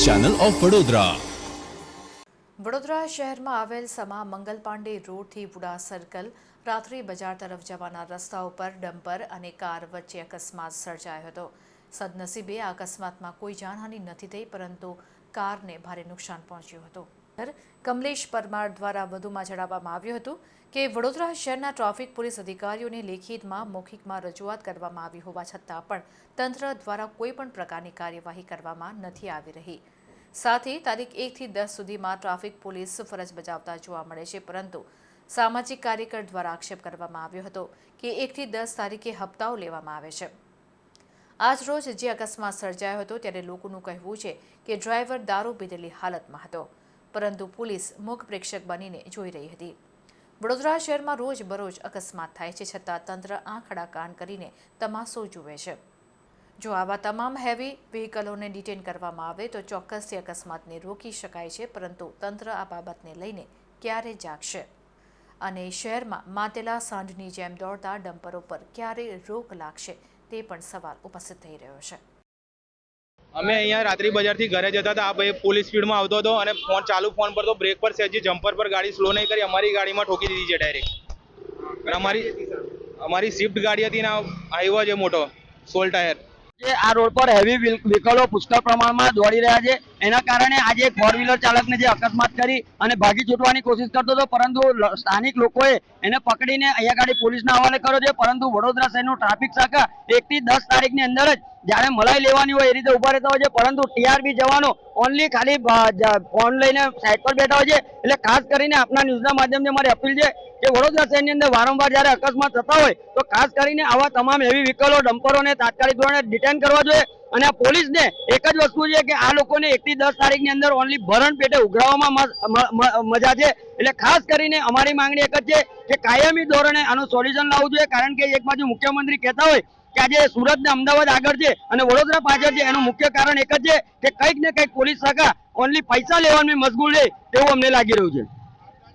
Channel of Vadodara. Vadodara શહેરમાં આવેલ સમા Mangal Pandey રોડથી VUDA circle રાત્રિ બજાર તરફ જવાના રસ્તા ઉપર ડમ્પર અને કાર વચ્ચે અકસ્માત સર્જાયો હતો। સદનસીબે આ અકસ્માતમાં કોઈ જાનહાનિ નથી થઈ, પરંતુ કારને ભારે નુકસાન પહોંચ્યું હતું। કમલેશ પરમાર દ્વારા વધુમાં જણાવવામાં આવ્યું હતું કે વડોદરા શહેરના ટ્રાફિક પોલીસ અધિકારીઓને લેખિતમાં મૌખિકમાં રજૂઆત કરવામાં આવી હોવા છતાં પણ તંત્ર દ્વારા કોઈપણ પ્રકારની કાર્યવાહી કરવામાં નથી આવી રહી। साथ ही तारीख 1 થી 10 સુધીમાં ટ્રાફિક પોલીસ ફરજ બજાવતા જોવા મળે છે, પરંતુ સામાજિક કાર્યકર દ્વારા આક્ષેપ કરવામાં આવ્યો હતો કે 1 થી 10 તારીખે હપ્તાઓ લેવામાં આવે છે। આજ રોજ જે અકસ્માત સર્જાયો હતો ત્યારે લોકોનું કહેવું છે કે ડ્રાઈવર દારૂ પીધેલી હાલતમાં હતો, પરંતુ પોલીસ મૂક પ્રેક્ષક બનીને જોઈ રહી હતી। વડોદરા શહેરમાં રોજબરોજ અકસ્માત થાય છે, છતાં તંત્ર આંખ આડા કાન કરીને તમાશો જુએ છે। જો આવા તમામ હેવી વ્હીકલોને ડિટેન કરવામાં આવે તો ચોક્કસથી અકસ્માતને રોકી શકાય છે, પરંતુ તંત્ર આ બાબતને લઈને ક્યારે જાગશે અને શહેરમાં માતેલા સાંઢની જેમ દોડતા ડમ્પરો પર ક્યારે રોક લાગશે તે પણ સવાલ ઉપસ્થિત થઈ રહ્યો છે। અમે અહીંયા રાત્રિ બજારથી ઘરે જતા હતા, આ ભાઈ ફૂલ સ્પીડમાં આવતો હતો અને ફોન પર તો બ્રેક પર સેજી જમ્પર પર ગાડી સ્લો નહીં કરી અમારી ગાડીમાં ઠોકી દીધી છે ડાયરેક્ટ। અમારી સ્વિફ્ટ ગાડી હતી ને આવ્યો છે મોટો 16 ટાયર। આ રોડ પર હેવી વ્હીકલો પુષ્કળ પ્રમાણમાં દોડી રહ્યા છે, એના કારણે આજે ફોર વ્હીલર ચાલકને જે અકસ્માત કરી અને ભાગી છૂટવાની કોશિશ કરતો હતો, પરંતુ સ્થાનિક લોકોએ એને પકડીને અહીંયા ગાડી પોલીસના હવાલે કર્યો છે। પરંતુ વડોદરા શહેરનું ટ્રાફિક શાખા 1 થી 10 તારીખની અંદર જ જ્યારે મલાઈ લેવાની હોય એ રીતે ઉભા રહેતા હોય છે, પરંતુ ટીઆરબી જવાનો ઓનલી ખાલી ફોન લઈને સાઈડ પર બેઠા હોય છે। એટલે ખાસ કરીને આપના ન્યૂઝના માધ્યમથી મારી અપીલ છે કે વડોદરા શહેરની અંદર વારંવાર જ્યારે અકસ્માત થતા હોય તો ખાસ કરીને આવા તમામ હેવી વ્હીકલો ડમ્પરોને તાત્કાલિક ધોરણે ડિટેન કરવા જોઈએ। અને આ પોલીસને એક જ વસ્તુ છે કે આ લોકોને 1 થી 10 તારીખની અંદર ઓનલી ભરણ પેટે ઉઘરાવવામાં મજા છે। એટલે ખાસ કરીને અમારી માંગણી એક જ છે કે કાયમી ધોરણે આનું સોલ્યુશન લાવવું જોઈએ, કારણ કે એક બાજુ મુખ્યમંત્રી કહેતા હોય કે આજે સુરત ને અમદાવાદ આગળ છે અને વડોદરા પાછળ છે, એનું મુખ્ય કારણ એક જ છે કે કંઈક ને કંઈક પોલીસ શાખા ઓનલી પૈસા લેવામાં મશગુલ છે તેવું અમને લાગી રહ્યું છે।